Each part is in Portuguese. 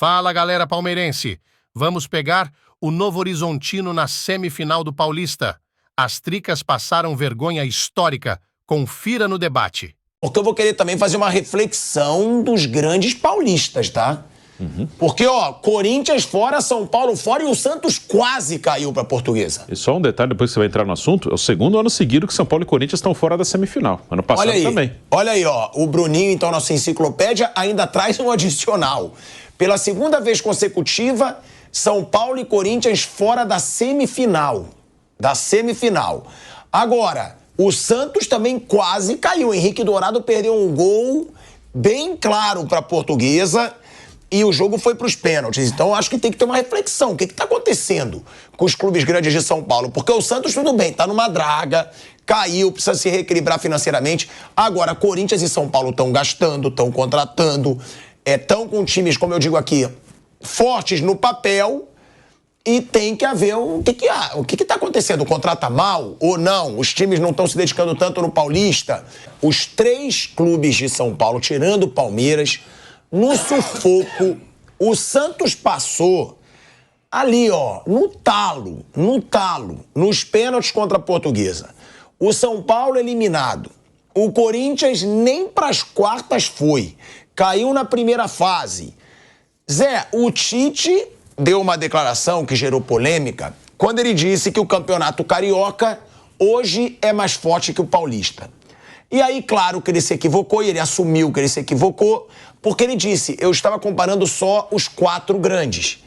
Fala, galera palmeirense. Vamos pegar o Novo Horizontino na semifinal do Paulista. As tricas passaram vergonha histórica. Confira no debate. Porque eu vou querer também fazer uma reflexão dos grandes paulistas, tá? Porque, Corinthians fora, São Paulo fora e o Santos quase caiu para a Portuguesa. E só um detalhe, depois que você vai entrar no assunto, é o segundo ano seguido que São Paulo e Corinthians estão fora da semifinal. Ano passado também. Olha aí, o Bruninho, então, nossa enciclopédia, ainda traz um adicional. Pela segunda vez consecutiva, São Paulo e Corinthians fora da semifinal. Agora, o Santos também quase caiu. O Henrique Dourado perdeu um gol bem claro para a Portuguesa e o jogo foi para os pênaltis. Então, acho que tem que ter uma reflexão. O que está acontecendo com os clubes grandes de São Paulo? Porque o Santos, tudo bem, está numa draga, caiu, precisa se reequilibrar financeiramente. Agora, Corinthians e São Paulo estão gastando, estão contratando, estão com times, como eu digo aqui, fortes no papel. E tem que haver o que está acontecendo? Contrata mal ou não? Os times não estão se dedicando tanto no Paulista? Os três clubes de São Paulo, tirando o Palmeiras, no sufoco, o Santos passou ali, no talo, nos pênaltis contra a Portuguesa. O São Paulo eliminado. O Corinthians nem para as quartas foi. Caiu na primeira fase. Zé, o Tite deu uma declaração que gerou polêmica quando ele disse que o campeonato carioca hoje é mais forte que o paulista. E aí, claro que ele se equivocou e ele assumiu que ele se equivocou porque ele disse, eu estava comparando só os 4 grandes.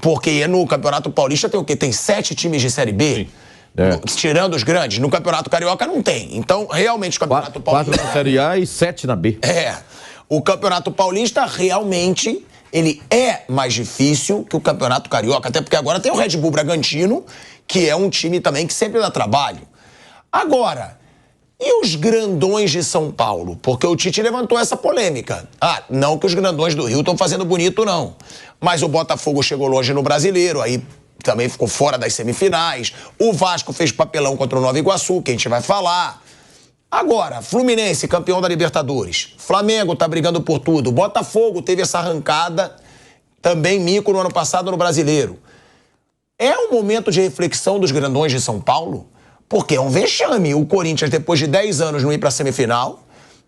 Porque no campeonato paulista tem o quê? Tem 7 times de Série B? Tirando os grandes. No campeonato carioca não tem. Então, realmente, o campeonato paulista... 4 na Série A e 7 na B. O campeonato paulista realmente... ele é mais difícil que o Campeonato Carioca, até porque agora tem o Red Bull Bragantino, que é um time também que sempre dá trabalho. Agora, e os grandões de São Paulo? Porque o Tite levantou essa polêmica. Não que os grandões do Rio estão fazendo bonito, não. Mas o Botafogo chegou longe no Brasileiro, aí também ficou fora das semifinais. O Vasco fez papelão contra o Nova Iguaçu, que a gente vai falar. Agora, Fluminense, campeão da Libertadores. Flamengo tá brigando por tudo. Botafogo teve essa arrancada, também mico no ano passado no Brasileiro. É um momento de reflexão dos grandões de São Paulo? Porque é um vexame. O Corinthians, depois de 10 anos, não ir pra semifinal.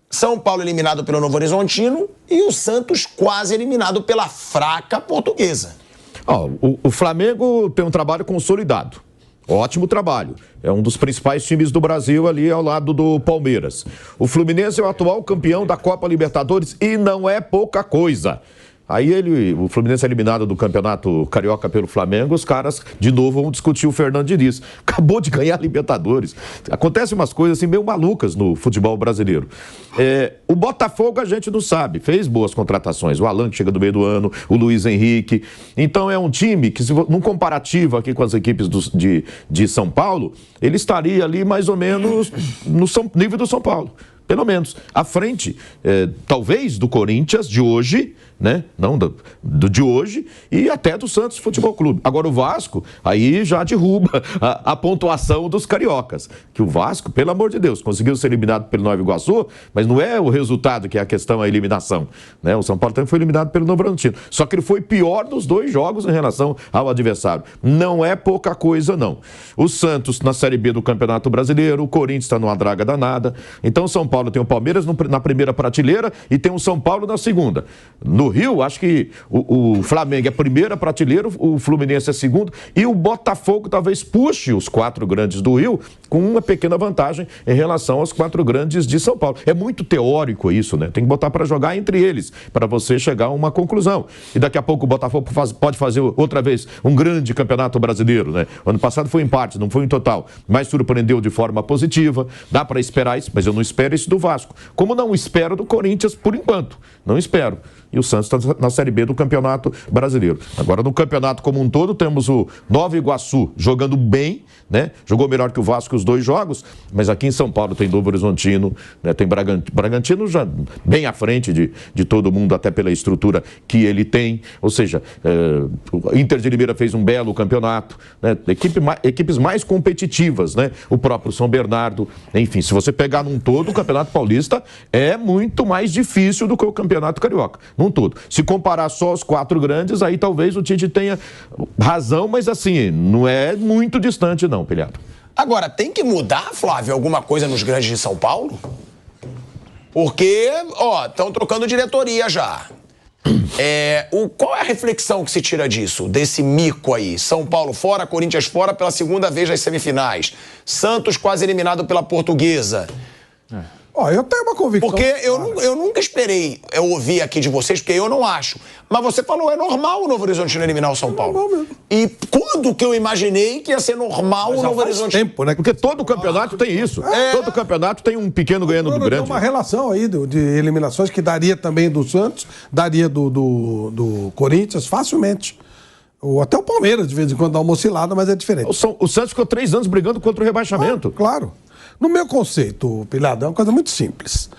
São Paulo eliminado pelo Novo Horizontino. E o Santos quase eliminado pela fraca Portuguesa. O Flamengo tem um trabalho consolidado. Ótimo trabalho. É um dos principais times do Brasil ali ao lado do Palmeiras. O Fluminense é o atual campeão da Copa Libertadores e não é pouca coisa. Aí o Fluminense é eliminado do Campeonato Carioca pelo Flamengo, os caras de novo vão discutir o Fernando Diniz. Acabou de ganhar a Libertadores. Acontecem umas coisas assim meio malucas no futebol brasileiro. O Botafogo a gente não sabe, fez boas contratações. O Alan que chega do meio do ano, o Luiz Henrique. Então é um time que, num comparativo aqui com as equipes de São Paulo, ele estaria ali mais ou menos no nível do São Paulo. Pelo menos, à frente, talvez, do Corinthians de hoje, né? Não de hoje, e até do Santos Futebol Clube. Agora o Vasco, aí já derruba a pontuação dos cariocas. Que o Vasco, pelo amor de Deus, conseguiu ser eliminado pelo Nova Iguaçu, mas não é o resultado que é a questão, a eliminação. Né? O São Paulo também foi eliminado pelo Novo Horizontino. Só que ele foi pior dos 2 jogos em relação ao adversário. Não é pouca coisa, não. O Santos na Série B do Campeonato Brasileiro, o Corinthians está numa draga danada. Então o São Paulo tem o Palmeiras na primeira prateleira e tem o São Paulo na segunda. No Rio, acho que o Flamengo é a primeira prateleira, o Fluminense é a segunda e o Botafogo talvez puxe os 4 grandes do Rio com uma pequena vantagem em relação aos 4 grandes de São Paulo. É muito teórico isso, né? Tem que botar para jogar entre eles, para você chegar a uma conclusão. E daqui a pouco o Botafogo pode fazer outra vez um grande campeonato brasileiro, né? O ano passado foi em parte, não foi em total, mas surpreendeu de forma positiva. Dá para esperar isso, mas eu não espero isso do Vasco. Como não espero do Corinthians por enquanto. Não espero. E o Santos está na Série B do Campeonato Brasileiro. Agora, no campeonato como um todo, temos o Nova Iguaçu jogando bem, né? Jogou melhor que o Vasco os 2 jogos, mas aqui em São Paulo tem Novo Horizontino, né? Tem Bragantino já bem à frente de todo mundo, até pela estrutura que ele tem. Ou seja, o Inter de Limeira fez um belo campeonato, né? Equipes mais competitivas, né? O próprio São Bernardo. Enfim, se você pegar num todo, o Campeonato Paulista é muito mais difícil do que o Campeonato Carioca. Não num todo. Se comparar só os 4 grandes, aí talvez o Tite tenha razão, mas assim, não é muito distante não, Pilhado. Agora, tem que mudar, Flávio, alguma coisa nos grandes de São Paulo? Porque, estão trocando diretoria já. Qual é a reflexão que se tira disso, desse mico aí? São Paulo fora, Corinthians fora pela segunda vez nas semifinais. Santos quase eliminado pela Portuguesa. Eu tenho uma convicção. Porque eu nunca esperei ouvir aqui de vocês, porque eu não acho. Mas você falou, é normal o Novo Horizontino eliminar o São Paulo. Normal mesmo. E quando que eu imaginei que ia ser normal o Novo Horizontino? Tempo, né? Porque todo campeonato tem isso. Todo campeonato tem um pequeno ganhando do grande. Tem uma relação aí de eliminações que daria também do Santos, daria do Corinthians facilmente. Até o Palmeiras, de vez em quando, dá uma oscilada, mas é diferente. O Santos ficou 3 anos brigando contra o rebaixamento. Claro. No meu conceito, Pilhado, é uma coisa muito simples.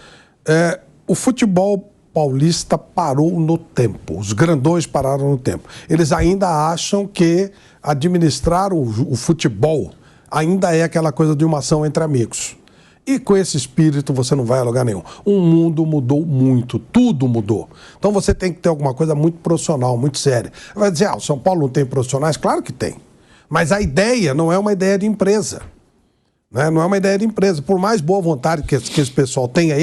O futebol paulista parou no tempo. Os grandões pararam no tempo. Eles ainda acham que administrar o futebol ainda é aquela coisa de uma ação entre amigos. E com esse espírito você não vai a lugar nenhum. O mundo mudou muito, tudo mudou. Então você tem que ter alguma coisa muito profissional, muito séria. Vai dizer, o São Paulo não tem profissionais? Claro que tem. Mas a ideia não é uma ideia de empresa. Não é uma ideia de empresa. Por mais boa vontade que esse pessoal tenha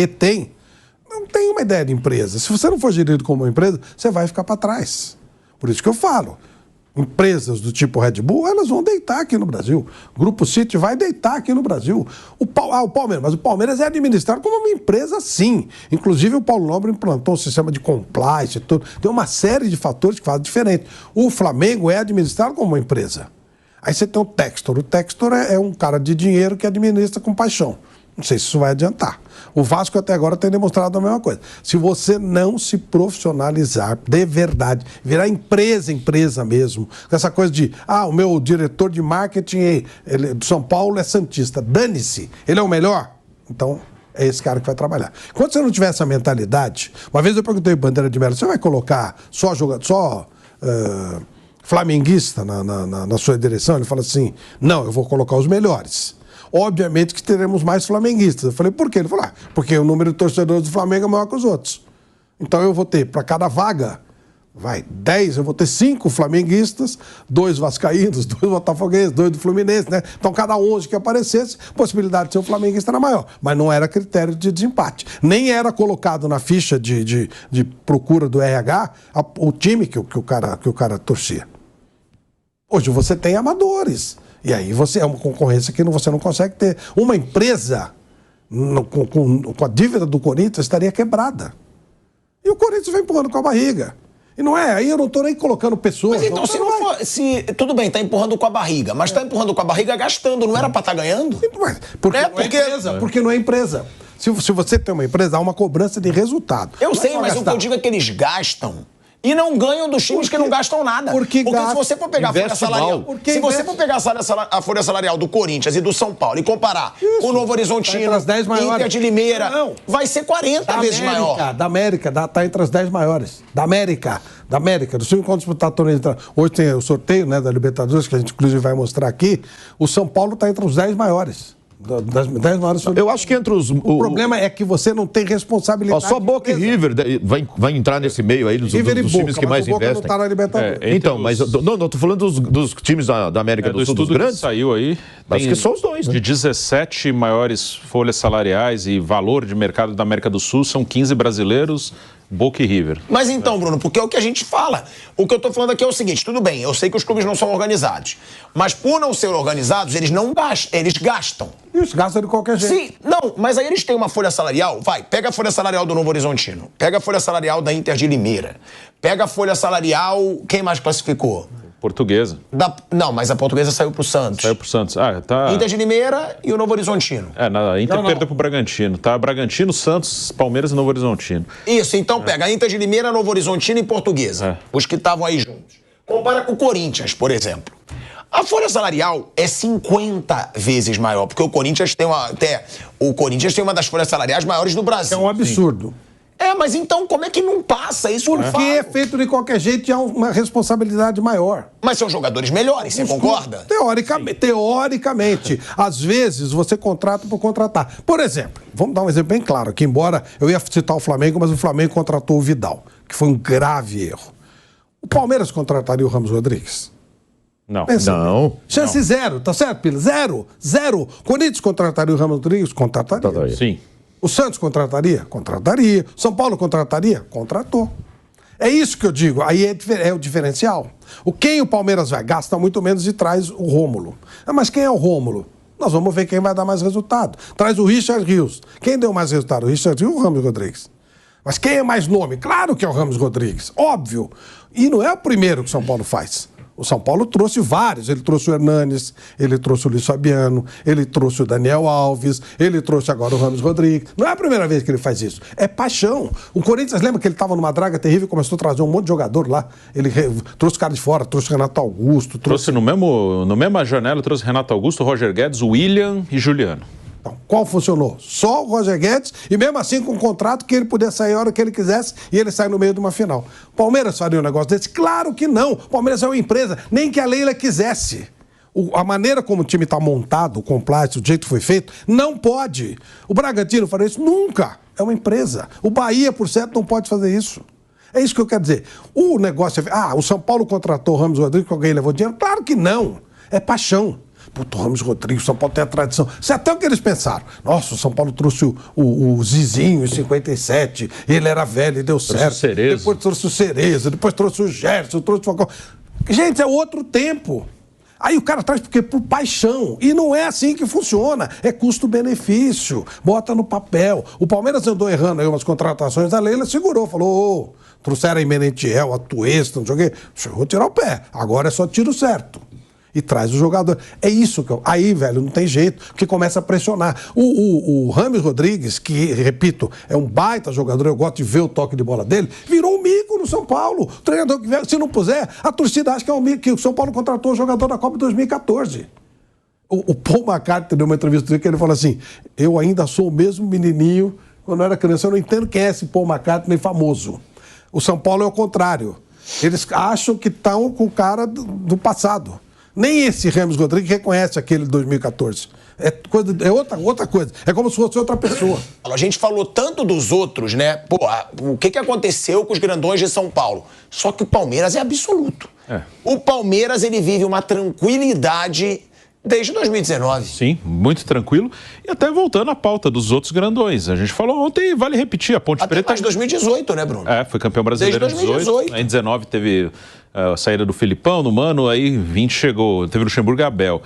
não tem uma ideia de empresa. Se você não for gerido como uma empresa, você vai ficar para trás. Por isso que eu falo. Empresas do tipo Red Bull, elas vão deitar aqui no Brasil. O Grupo City vai deitar aqui no Brasil. O Palmeiras, mas o Palmeiras é administrado como uma empresa, sim. Inclusive, o Paulo Nobre implantou um sistema de compliance, tudo. Tem uma série de fatores que fazem diferente. O Flamengo é administrado como uma empresa. Aí você tem o Textor. O Textor é um cara de dinheiro que administra com paixão. Não sei se isso vai adiantar. O Vasco até agora tem demonstrado a mesma coisa. Se você não se profissionalizar de verdade, virar empresa mesmo, com essa coisa de, o meu diretor de marketing do São Paulo é santista, dane-se, ele é o melhor. Então, é esse cara que vai trabalhar. Quando você não tiver essa mentalidade, uma vez eu perguntei pro Bandeira de Melo, você vai colocar só flamenguista na sua direção? Ele fala assim, não, eu vou colocar os melhores. Obviamente que teremos mais flamenguistas. Eu falei, por quê? Ele falou, porque o número de torcedores do Flamengo é maior que os outros. Então eu vou ter, para cada vaga, 10, eu vou ter 5 flamenguistas, 2 vascaínos, 2 botafoguenses, 2 do Fluminense, né? Então cada 11 que aparecesse, a possibilidade de ser um flamenguista era maior. Mas não era critério de desempate. Nem era colocado na ficha de procura do RH o time que o cara torcia. Hoje você tem amadores. E aí é uma concorrência que você não consegue ter. Uma empresa com a dívida do Corinthians estaria quebrada. E o Corinthians vem empurrando com a barriga. E não é, aí eu não estou nem colocando pessoas. Mas então, tudo bem, está empurrando com a barriga, mas está empurrando com a barriga gastando, não era para estar ganhando? Porque não é empresa. Se você tem uma empresa, há uma cobrança de resultado. Eu sei, mas o que eu digo é que eles gastam. E não ganham dos times que não gastam nada. Porque se você for pegar a folha salarial, a folha salarial do Corinthians e do São Paulo e comparar com o Novo Horizontino, Inter de Limeira, vai ser 40 vezes maior. Da América, está entre as 10 maiores. Da América, dos 5 encontros disputados. Hoje tem o sorteio, né, da Libertadores, que a gente inclusive vai mostrar aqui. O São Paulo está entre os 10 maiores. Das 10 maiores. Eu acho que entre os... O problema é que você não tem responsabilidade. Só Boca e River vai entrar nesse meio aí dos times que mais investem. Não tá na Libertadores. Então, mas não, tô falando dos times da América do Sul, dos grandes. Saiu aí. Acho que são os dois, né? De 17 maiores folhas salariais e valor de mercado da América do Sul, são 15 brasileiros, Boca e River. Mas então, Bruno, porque é o que a gente fala. O que eu tô falando aqui é o seguinte, tudo bem, eu sei que os clubes não são organizados, mas por não ser organizados, eles não gastam, eles gastam. Isso, gastam de qualquer jeito. Sim, não, mas aí eles têm uma folha salarial, pega a folha salarial do Novo Horizontino, pega a folha salarial da Inter de Limeira, pega a folha salarial, quem mais classificou? Portuguesa. Não, mas a Portuguesa saiu pro Santos. Saiu pro Santos. Tá. Inter de Limeira e o Novo Horizontino. A Inter perdeu pro Bragantino. Tá Bragantino, Santos, Palmeiras e Novo Horizontino. Isso, então pega a Inter de Limeira, Novo Horizontino e Portuguesa. Os que estavam aí juntos. Compara com o Corinthians, por exemplo. A folha salarial é 50 vezes maior, porque o Corinthians tem uma das folhas salariais maiores do Brasil. É um absurdo. Sim. Mas então como é que não passa isso? Porque é feito de qualquer jeito e há uma responsabilidade maior. Mas são jogadores melhores, você concorda? Teoricamente. Às vezes você contrata por contratar. Por exemplo, vamos dar um exemplo bem claro aqui, embora eu ia citar o Flamengo, mas o Flamengo contratou o Vidal, que foi um grave erro. O Palmeiras contrataria o Ramos Rodrigues? Não. Não. Chance zero, tá certo, Pila? Zero. Corinthians contrataria o Ramos Rodrigues? Contrataria. Sim. O Santos contrataria? Contrataria. São Paulo contrataria? Contratou. É isso que eu digo. Aí é o diferencial. Quem o Palmeiras vai? Gasta muito menos e traz o Rômulo. Mas quem é o Rômulo? Nós vamos ver quem vai dar mais resultado. Traz o Richard Rios. Quem deu mais resultado? O Richard Rios ou o Ramos Rodrigues? Mas quem é mais nome? Claro que é o Ramos Rodrigues. Óbvio. E não é o primeiro que o São Paulo faz. O São Paulo trouxe vários. Ele trouxe o Hernanes, ele trouxe o Luiz Fabiano, ele trouxe o Daniel Alves, ele trouxe agora o Ramos Rodrigues. Não é a primeira vez que ele faz isso. É paixão. O Corinthians, lembra que ele estava numa draga terrível e começou a trazer um monte de jogador lá. Ele trouxe o cara de fora, trouxe o Renato Augusto. Trouxe no mesma janela, trouxe Renato Augusto, Roger Guedes, William e Juliano. Então, qual funcionou? Só o Roger Guedes, e mesmo assim com um contrato que ele pudesse sair a hora que ele quisesse e ele sai no meio de uma final. Palmeiras faria um negócio desse? Claro que não. O Palmeiras é uma empresa, nem que a Leila quisesse. A maneira como o time está montado, o compliance, o jeito que foi feito, não pode. O Bragantino faria isso? Nunca. É uma empresa. O Bahia, por certo, não pode fazer isso. É isso que eu quero dizer. O negócio é... o São Paulo contratou o Ramos Rodrigues, que alguém levou dinheiro? Claro que não. É paixão. Puto, Ramos Rodrigues, o São Paulo tem a tradição. Isso é até o que eles pensaram. Nossa, o São Paulo trouxe o Zizinho em 57, ele era velho e deu certo. Depois trouxe o Cerezo, depois trouxe o Gerson, trouxe o Falcão. Gente, é outro tempo. Aí o cara traz porque por paixão. E não é assim que funciona. É custo-benefício. Bota no papel. O Palmeiras andou errando aí umas contratações, a Leila segurou, falou, trouxeram a Merentiel, a Tuesta, não sei o quê. Vou tirar o pé. Agora é só tiro certo. E traz o jogador. É isso que eu... Aí, velho, não tem jeito, porque começa a pressionar. O Ramos Rodrigues, que, repito, é um baita jogador, eu gosto de ver o toque de bola dele, virou um mico no São Paulo. O treinador que vier, se não puser, a torcida acha que é um mico, que o São Paulo contratou o jogador da Copa 2014. O Paul McCartney deu uma entrevista que ele falou assim, eu ainda sou o mesmo menininho, quando eu era criança, eu não entendo quem é esse Paul McCartney famoso. O São Paulo é o contrário. Eles acham que estão com o cara do passado. Nem esse Ramos Rodrigues reconhece aquele de 2014. É outra coisa. É como se fosse outra pessoa. A gente falou tanto dos outros, né? Pô, o que aconteceu com os grandões de São Paulo? Só que o Palmeiras é absoluto. O Palmeiras, ele vive uma tranquilidade desde 2019. Sim, muito tranquilo. E até voltando à pauta dos outros grandões. A gente falou ontem e vale repetir. A Ponte Preta... Até 2018, né, Bruno? Foi campeão brasileiro em 2018. Em 19 teve a saída do Filipão, no Mano, aí 20 chegou, teve o Luxemburgo e Abel.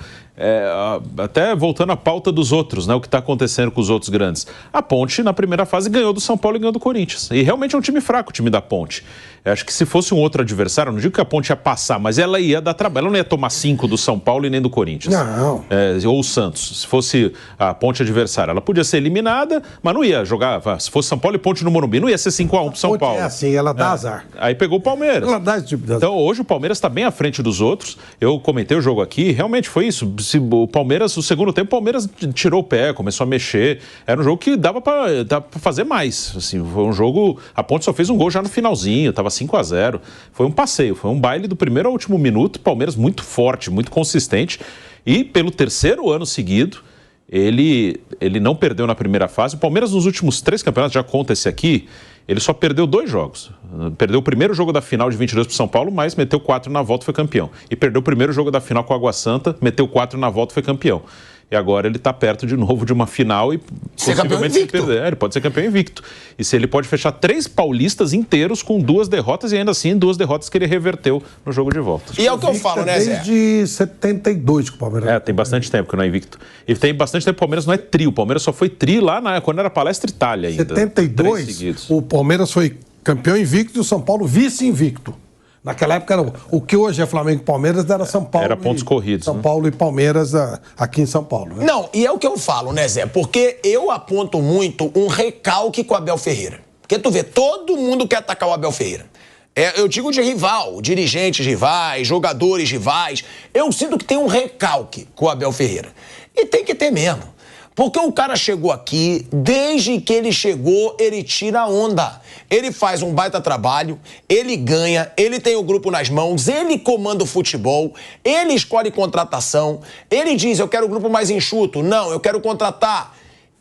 Até voltando à pauta dos outros, né? O que está acontecendo com os outros grandes. A Ponte, na primeira fase, ganhou do São Paulo e ganhou do Corinthians. E realmente é um time fraco, o time da Ponte. Eu acho que se fosse um outro adversário, não digo que a Ponte ia passar, mas ela ia dar trabalho. Ela não ia tomar 5 do São Paulo e nem do Corinthians. Não. Ou o Santos. Se fosse a Ponte adversária, ela podia ser eliminada, mas não ia jogar. Se fosse São Paulo e Ponte no Morumbi, não ia ser 5-1 pro São Paulo. É assim, ela dá azar. Aí pegou o Palmeiras. Ela dá esse tipo de azar. Então hoje o Palmeiras está bem à frente dos outros. Eu comentei o jogo aqui, realmente foi isso. O Palmeiras, o segundo tempo, o Palmeiras tirou o pé, começou a mexer. Era um jogo que dava para fazer mais. Assim, foi um jogo. A Ponte só fez um gol já no finalzinho, estava 5-0. Foi um passeio, foi um baile do primeiro ao último minuto. Palmeiras muito forte, muito consistente. E pelo terceiro ano seguido, ele não perdeu na primeira fase. O Palmeiras nos últimos 3 campeonatos, já conta esse aqui, ele só perdeu 2 jogos. Perdeu o primeiro jogo da final de 22 para o São Paulo, mas meteu 4 na volta e foi campeão. E perdeu o primeiro jogo da final com a Água Santa, meteu 4 na volta e foi campeão. E agora ele está perto de novo de uma final e possivelmente se perder. Ele pode ser campeão invicto. E se ele pode fechar 3 paulistas inteiros com 2 derrotas e ainda assim 2 derrotas que ele reverteu no jogo de volta. E é o que eu falo, né, Zé? Desde 72 que o Palmeiras... tem bastante tempo que não é invicto. E tem bastante tempo que o Palmeiras não é tri. O Palmeiras só foi tri lá quando era Palestra Itália ainda. 72, o Palmeiras foi campeão invicto e o São Paulo vice-invicto. Naquela época, o que hoje é Flamengo e Palmeiras era São Paulo. Era pontos corridos. São Paulo e Palmeiras aqui em São Paulo. Né? Não, e é o que eu falo, né, Zé? Porque eu aponto muito um recalque com o Abel Ferreira. Porque tu vê, todo mundo quer atacar o Abel Ferreira. Eu digo de rival, dirigentes rivais, jogadores rivais. Eu sinto que tem um recalque com o Abel Ferreira. E tem que ter mesmo. Porque o cara chegou aqui, desde que ele chegou, ele tira a onda. Ele faz um baita trabalho, ele ganha, ele tem o grupo nas mãos, ele comanda o futebol, ele escolhe contratação, ele diz, eu quero o grupo mais enxuto. Não, eu quero contratar.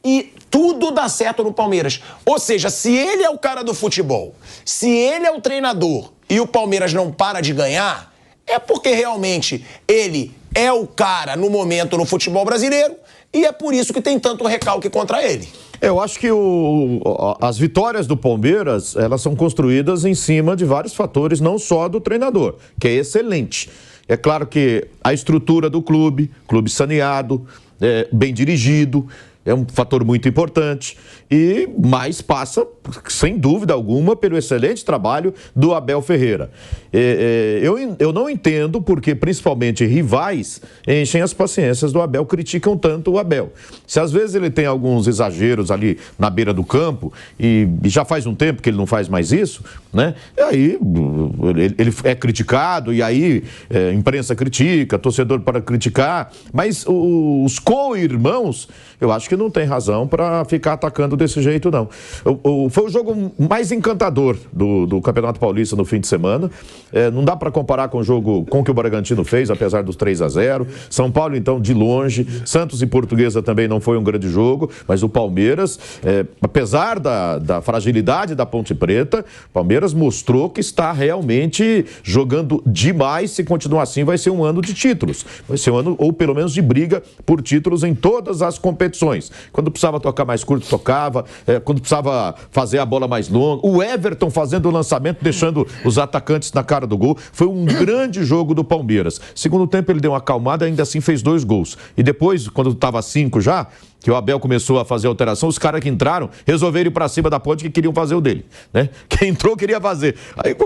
e tudo dá certo no Palmeiras. Ou seja, se ele é o cara do futebol, se ele é o treinador e o Palmeiras não para de ganhar, é porque realmente ele é o cara no momento no futebol brasileiro e é por isso que tem tanto recalque contra ele. Eu acho que as vitórias do Palmeiras, elas são construídas em cima de vários fatores, não só do treinador, que é excelente. É claro que a estrutura do clube saneado, bem dirigido, é um fator muito importante, mas passa, sem dúvida alguma, pelo excelente trabalho do Abel Ferreira. Eu não entendo porque, principalmente, rivais enchem as paciências do Abel, criticam tanto o Abel. Se às vezes ele tem alguns exageros ali na beira do campo, e já faz um tempo que ele não faz mais isso, né? E aí ele é criticado, e aí a imprensa critica, torcedor para criticar, mas os co-irmãos, eu acho que não tem razão para ficar atacando desse jeito, não. Foi o jogo mais encantador do Campeonato Paulista no fim de semana. Não dá para comparar com o jogo com que o Bragantino fez, apesar dos 3-0. São Paulo, então, de longe. Santos e Portuguesa também não foi um grande jogo, mas o Palmeiras, apesar da fragilidade da Ponte Preta, o Palmeiras mostrou que está realmente jogando demais. Se continuar assim, vai ser um ano de títulos. Vai ser um ano, ou pelo menos de briga por títulos em todas as competições. Quando precisava tocar mais curto, tocava. Quando precisava fazer a bola mais longa. O Everton fazendo o lançamento, deixando os atacantes na cara do gol. Foi um grande jogo do Palmeiras. Segundo tempo ele deu uma acalmada, ainda assim fez 2 gols. E depois, quando estava 5 já, que o Abel começou a fazer a alteração, os caras que entraram resolveram ir pra cima da Ponte, que queriam fazer o dele, né? Quem entrou queria fazer. Aí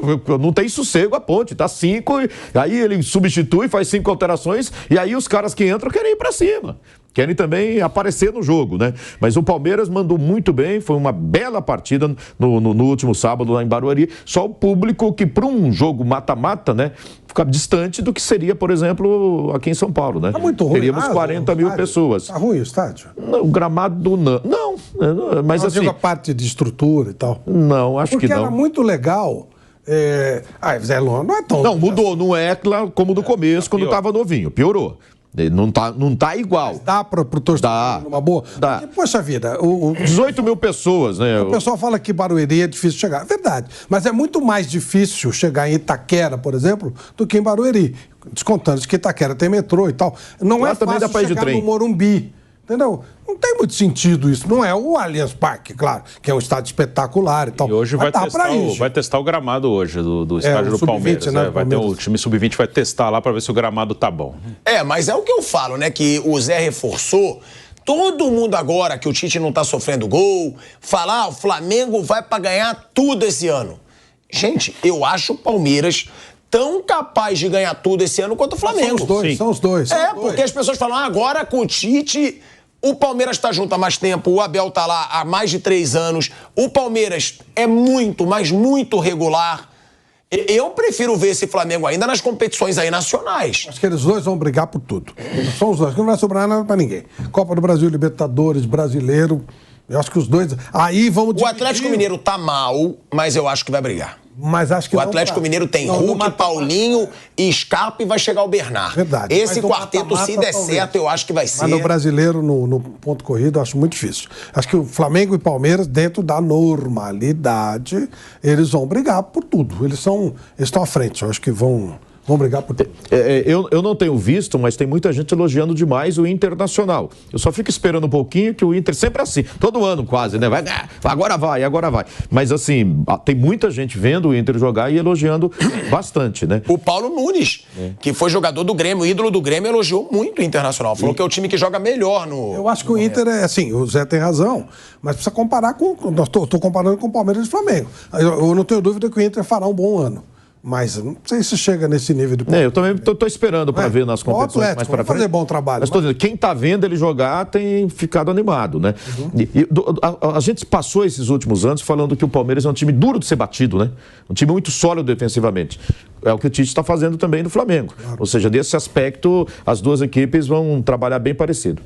não tem sossego a Ponte, tá 5, aí ele substitui, faz 5 alterações, e aí os caras que entram querem ir pra cima. Querem também aparecer no jogo, né? Mas o Palmeiras mandou muito bem, foi uma bela partida no último sábado lá em Barueri. Só o público que, para um jogo mata-mata, né, fica distante do que seria, por exemplo, aqui em São Paulo, né? Tá muito ruim. Teríamos 40 mil pessoas. Tá ruim o estádio? Não, o gramado não. Mas assim... digo a parte de estrutura e tal. Não, acho que não. Porque era muito legal... Zé Luan, não é tão... Não, mudou, não é como do começo, quando estava novinho, piorou. Não tá igual. Mas dá pro torcedor numa boa? Dá. Porque, poxa vida... 18 mil pessoas, né? O pessoal fala que Barueri é difícil chegar. É verdade. Mas é muito mais difícil chegar em Itaquera, por exemplo, do que em Barueri. Descontando que Itaquera tem metrô e tal. Não é fácil chegar no Morumbi. Entendeu? Não tem muito sentido isso. Não é o Allianz Parque, claro, que é um estádio espetacular e tal. E hoje vai testar o gramado hoje do estádio do Palmeiras. Né? Vai ter o time sub-20 vai testar lá para ver se o gramado tá bom. Mas é o que eu falo, né? Que o Zé reforçou. Todo mundo agora que o Tite não tá sofrendo gol, falar o Flamengo vai para ganhar tudo esse ano. Gente, eu acho o Palmeiras tão capaz de ganhar tudo esse ano quanto o Flamengo. São os dois. Porque as pessoas falam, agora com o Tite, o Palmeiras está junto há mais tempo, o Abel tá lá há mais de 3 anos, o Palmeiras é muito, mas muito regular. Eu prefiro ver esse Flamengo ainda nas competições aí nacionais. Acho que eles dois vão brigar por tudo. São os dois, que não vai sobrar nada pra ninguém. Copa do Brasil, Libertadores, Brasileiro, eu acho que os dois... Aí vamos dividir. O Atlético Mineiro tá mal, mas eu acho que vai brigar. Mas acho que o Atlético Mineiro tem Hulk, Paulinho e Scarpa e vai chegar o Bernard. Verdade. Esse quarteto, se der certo, eu acho que vai ser. Mas no Brasileiro, no ponto corrido, eu acho muito difícil. Acho que o Flamengo e Palmeiras, dentro da normalidade, eles vão brigar por tudo. Eles estão à frente. Eu acho que vão brigar por tudo. Eu não tenho visto, mas tem muita gente elogiando demais o Internacional. Eu só fico esperando um pouquinho que o Inter sempre é assim, todo ano quase, né? Agora vai. Mas assim, tem muita gente vendo o Inter jogar e elogiando bastante, né? O Paulo Nunes, que foi jogador do Grêmio, ídolo do Grêmio, elogiou muito o Internacional. Falou que é o time que joga melhor no... Eu acho que o Inter é assim, o Zé tem razão, mas precisa comparar com... Estou comparando com o Palmeiras e o Flamengo. Eu não tenho dúvida que o Inter fará um bom ano. Mas não sei se chega nesse nível de... Eu também estou esperando para ver nas competições mais para frente. Fazer bom trabalho. Mas estou dizendo, quem está vendo ele jogar tem ficado animado, né? A gente passou esses últimos anos falando que o Palmeiras é um time duro de ser batido, né? Um time muito sólido defensivamente. É o que o Tite está fazendo também no Flamengo. Claro. Ou seja, desse aspecto, as duas equipes vão trabalhar bem parecido.